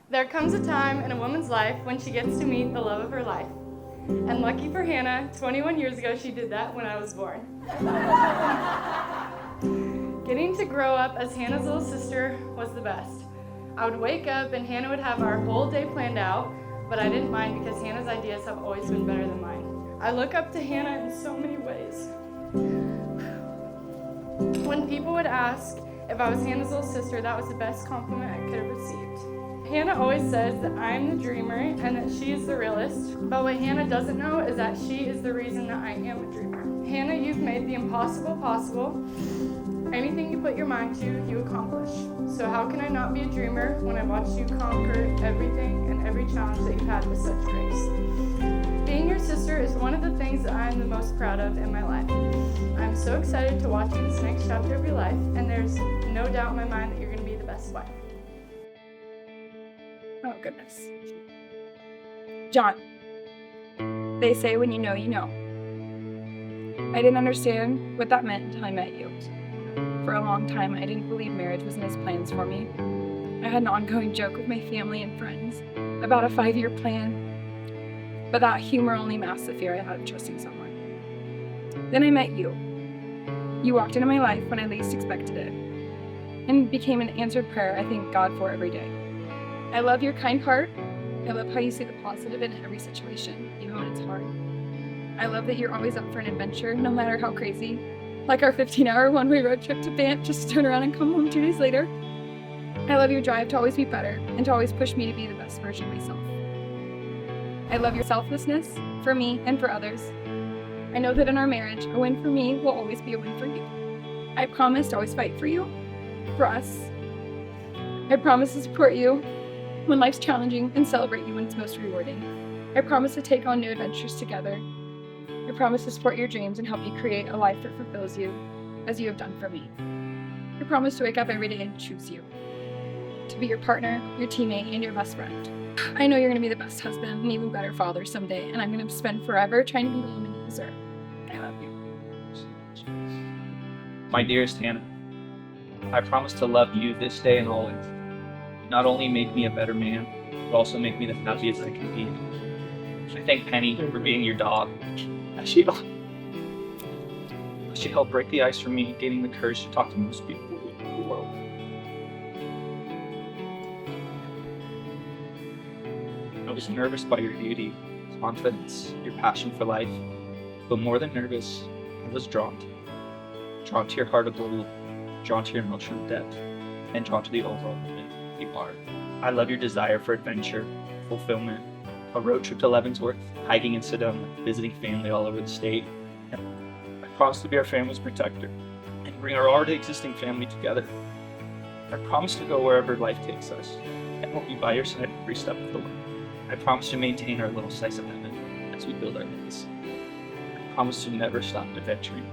There comes a time in a woman's life when she gets to meet the love of her life. And lucky for Hannah, 21 years ago she did that when I was born. Getting to grow up as Hannah's little sister was the best. I would wake up and Hannah would have our whole day planned out, but I didn't mind because Hannah's ideas have always been better than mine. I look up to Hannah in so many ways. When people would ask if I was Hannah's little sister, that was the best compliment I could have received. Hannah always says that I'm the dreamer and that she is the realist, but what Hannah doesn't know is that she is the reason that I am a dreamer. Hannah, you've made the impossible possible. Anything you put your mind to, you accomplish. So how can I not be a dreamer when I watched you conquer everything and every challenge that you've had with such grace? Being your sister is one of the things that I am the most proud of in my life. I'm so excited to watch you this next chapter of your life, and there's no doubt in my mind that you're going to be the best wife. Oh, goodness. John, they say when you know, you know. I didn't understand what that meant until I met you. For a long time, I didn't believe marriage was in his plans for me. I had an ongoing joke with my family and friends about a 5-year plan, but that humor only masked the fear I had of trusting someone. Then I met you. You walked into my life when I least expected it, and became an answered prayer I thank God for every day. I love your kind heart. I love how you see the positive in every situation, even when it's hard. I love that you're always up for an adventure, no matter how crazy. Like our 15-hour one-way road trip to Banff just to turn around and come home 2 days later. I love your drive to always be better and to always push me to be the best version of myself. I love your selflessness for me and for others. I know that in our marriage, a win for me will always be a win for you. I promise to always fight for you, for us. I promise to support you when life's challenging and celebrate you when it's most rewarding. I promise to take on new adventures together. I promise to support your dreams and help you create a life that fulfills you as you have done for me. I promise to wake up every day and choose you, to be your partner, your teammate, and your best friend. I know you're going to be the best husband and even better father someday, and I'm going to spend forever trying to be the woman you deserve. I love you. My dearest Hannah, I promise to love you this day and always. Not only make me a better man, but also make me the happiest I can be. I thank Penny for being your dog. She helped break the ice for me, gaining the courage to talk to most people in the world. I was nervous by your beauty, confidence, your passion for life, but more than nervous, I was drawn to your heart of gold, drawn to your emotional depth, and drawn to the overall woman you are. I love your desire for adventure, fulfillment, a road trip to Leavenworth, hiking in Sedona, visiting family all over the state. I promise to be our family's protector and bring our already existing family together. I promise to go wherever life takes us and will be by your side every step of the way. I promise to maintain our little slice of heaven as we build our legacy. I promise to never stop adventuring.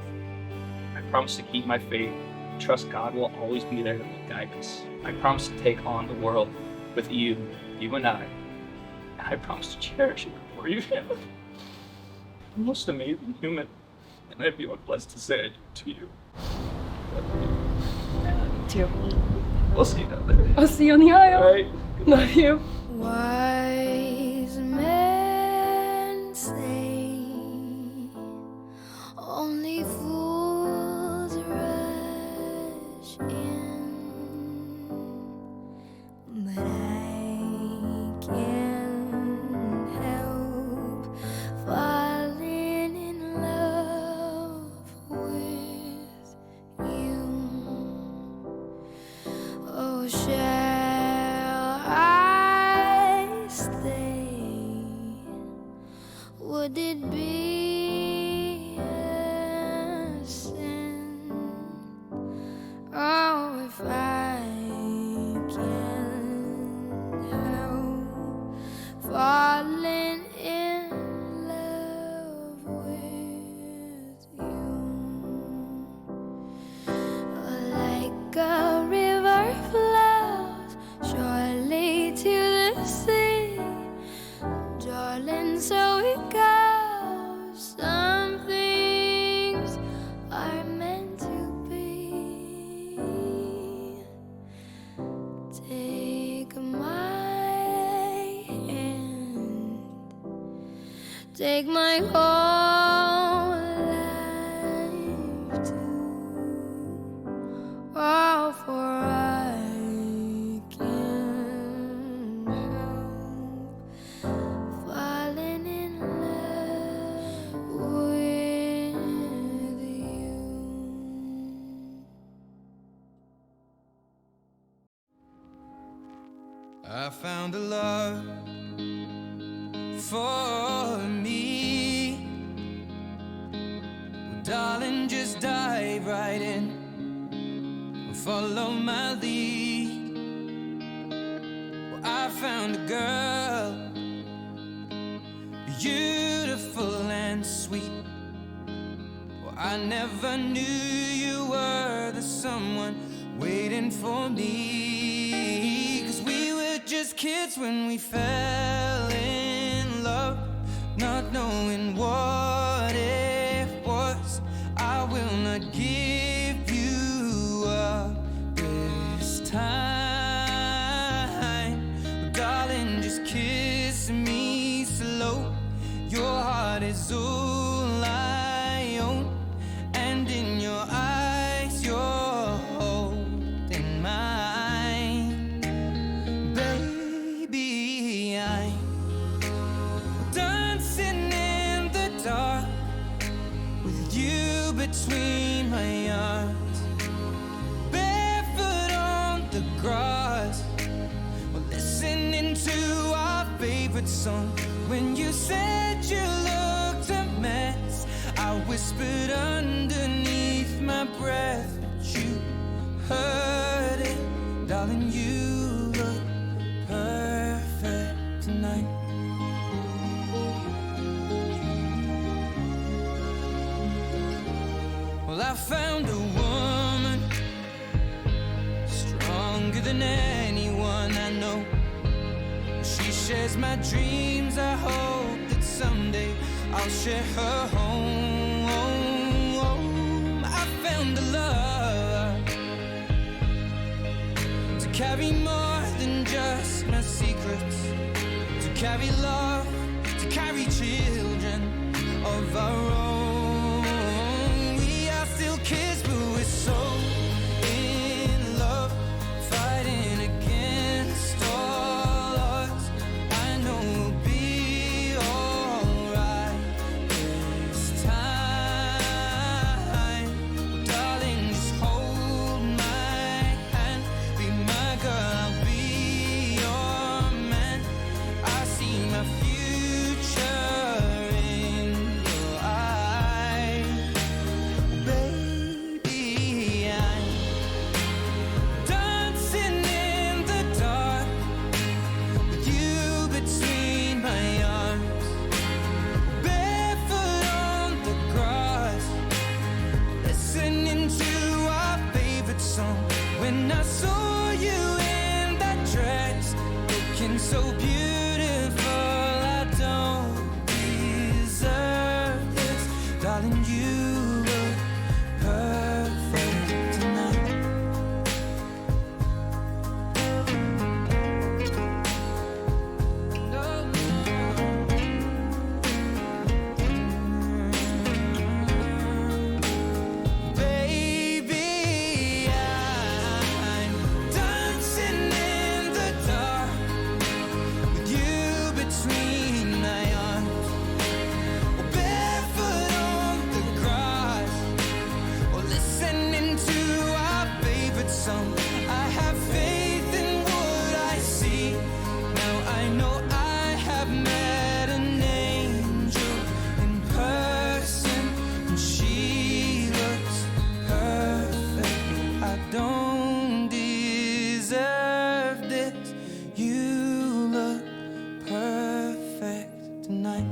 I promise to keep my faith and trust God will always be there to guide us. I promise to take on the world with you and I. I promise to cherish it before you have. The most amazing human, and I'd be blessed to say I do to you. Too. We'll see you down there. I'll see you on the aisle. All right. Love you. Wise men say only fools rush in, but I can't help falling in love with you. Oh, shall I stay? Would it be a sin? Oh, if I can't help falling in love with you. Like a river flows surely to the sea, darling, so it goes. Some things are meant to be. Take my take my whole life too. Oh, for I can't help falling in love with you. I found a love for me. Well, darling, just dive right in. Follow my lead. Well, I found a girl, beautiful and sweet. Well, I never knew you were the someone waiting for me. 'Cause we were just kids when we fell in love, not knowing what it was. I will not give you up this time. But darling, just kiss me slow. Your heart is all I own, and in your eyes you're holding mine. Baby, I'm dancing in the dark with you between my arms, barefoot on the grass. We're listening to our favorite song. When you said you looked a mess, I whispered underneath my breath, but you heard it. Darling, you look perfect tonight. Well, I found a woman stronger than anyone I know. She shares my dreams. I hope that someday I'll share her home. I found a love to carry more than just my secrets, to carry love, to carry children of our own. We are still kids, but we're so in love, fighting against all odds. I know we'll be alright this time. Darling, just hold my hand, be my girl, I'll be your man. I see my future in your eyes. Baby, I'm dancing in the dark with you between my arms, barefoot on the grass, listening to our favorite song. When I saw you in that dress, looking so beautiful, I don't deserve this. Darling, you look perfect tonight. Baby, I'm dancing in the dark with you between my arms, barefoot on the grass, or listening to our favorite song. I have faith in what I see. Now I know I have met an angel in person, and she looks perfect. I don't deserve this. You look perfect tonight.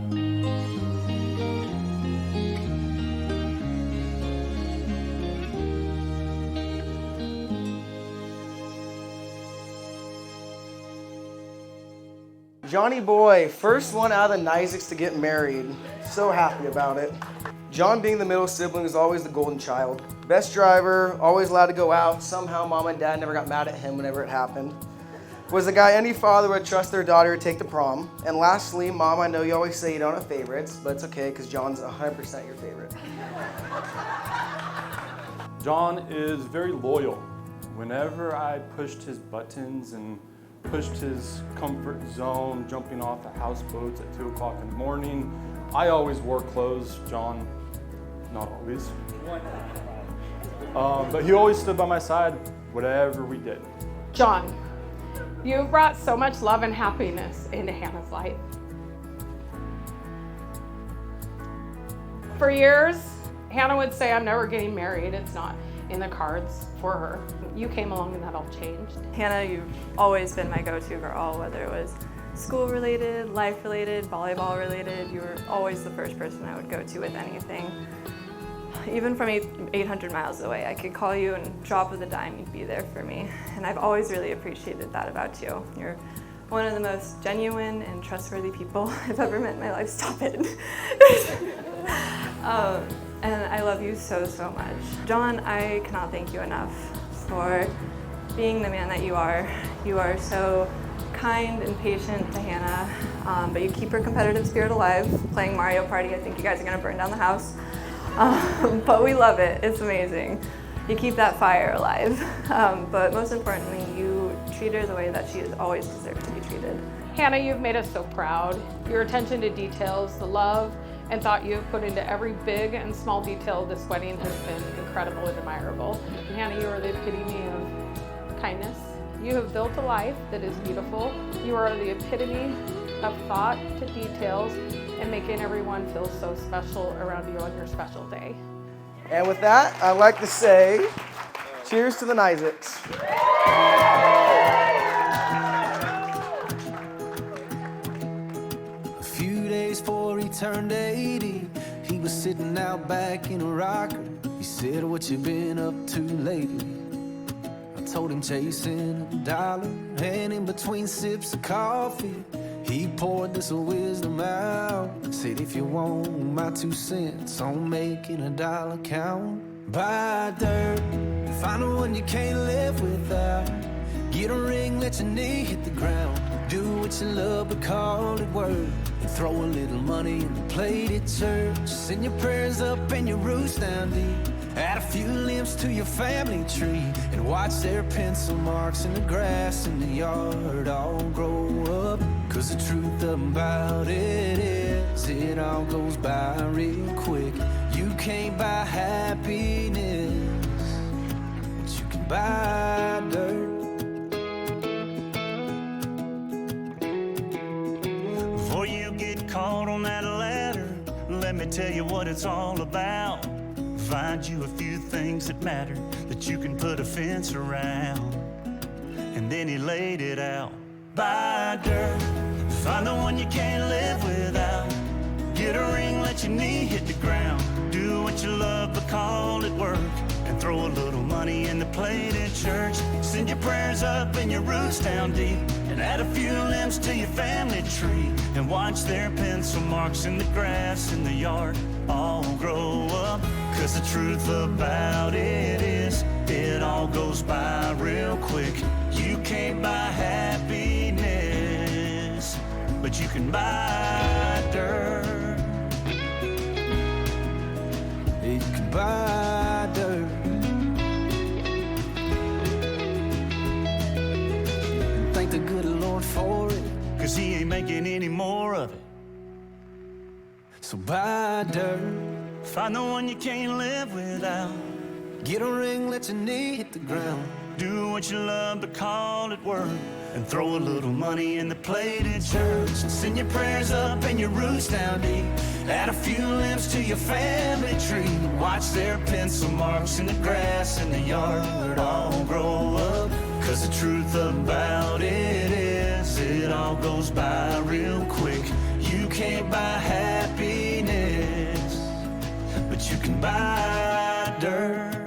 Johnny boy, first one out of the Nizichs to get married. So happy about it. John, being the middle sibling, is always the golden child. Best driver, always allowed to go out. Somehow mom and dad never got mad at him whenever it happened. Was the guy any father would trust their daughter to take to prom. And lastly, Mom, I know you always say you don't have favorites, but it's okay because John's 100% your favorite. John is very loyal. Whenever I pushed his buttons and pushed his comfort zone, jumping off the houseboats at 2 o'clock in the morning, I always wore clothes. John, not always. But he always stood by my side, whatever we did. John, you've brought so much love and happiness into Hannah's life. For years, Hannah would say, I'm never getting married. It's not in the cards for her. You came along and that all changed. Hannah, you've always been my go-to girl, whether it was school-related, life-related, volleyball-related. You were always the first person I would go to with anything. Even from 800 miles away, I could call you and drop of the dime, you'd be there for me. And I've always really appreciated that about you. You're one of the most genuine and trustworthy people I've ever met in my life. Stop it. And I love you so, so much. John, I cannot thank you enough for being the man that you are. You are so kind and patient to Hannah, but you keep her competitive spirit alive. Playing Mario Party, I think you guys are gonna burn down the house. But we love it, it's amazing. You keep that fire alive. But most importantly, you treat her the way that she has always deserved to be treated. Hannah, you've made us so proud. Your attention to details, the love and thought you have put into every big and small detail of this wedding has been incredible and admirable. And Hannah, you are the epitome of kindness. You have built a life that is beautiful. You are the epitome of thought to details and making everyone feel so special around you on your special day. And with that, I'd like to say, cheers to the Nizichs. A few days before he turned 80, he was sitting out back in a rocker. He said, what you been up to lately? I told him chasing a dollar, and in between sips of coffee, he poured this wisdom out. Said, if you want my 2 cents on making a dollar count, buy dirt, find the one you can't live without. Get a ring, let your knee hit the ground. Do what you love, but call it work. And throw a little money in the plate at church. Send your prayers up and your roots down deep. Add a few limbs to your family tree. And watch their pencil marks in the grass in the yard all grow up. Cause the truth about it is, it all goes by real quick. You can't buy happiness, but you can buy dirt. Before you get caught on that ladder, let me tell you what it's all about. Find you a few things that matter, that you can put a fence around. And then he laid it out. Buy dirt, find the one you can't live without. Get a ring, let your knee hit the ground. Do what you love, but call it work. And throw a little money in the plate at church. Send your prayers up and your roots down deep. And add a few limbs to your family tree. And watch their pencil marks in the grass in the yard all grow up. Cause the truth about it is, it all goes by real quick. You can't buy happiness, but you can buy dirt. You can buy dirt. And thank the good Lord for it, Cause he ain't making any more of it. so buy dirt. Find the one you can't live without. Get a ring, let your knee hit the ground. Do what you love, but call it work. And throw a little money in the plate at church. Send your prayers up and your roots down deep. Add a few limbs to your family tree. Watch their pencil marks in the grass in the yard all grow up. Cause the truth about it is, it all goes by real quick. You can't buy happiness, but you can buy dirt.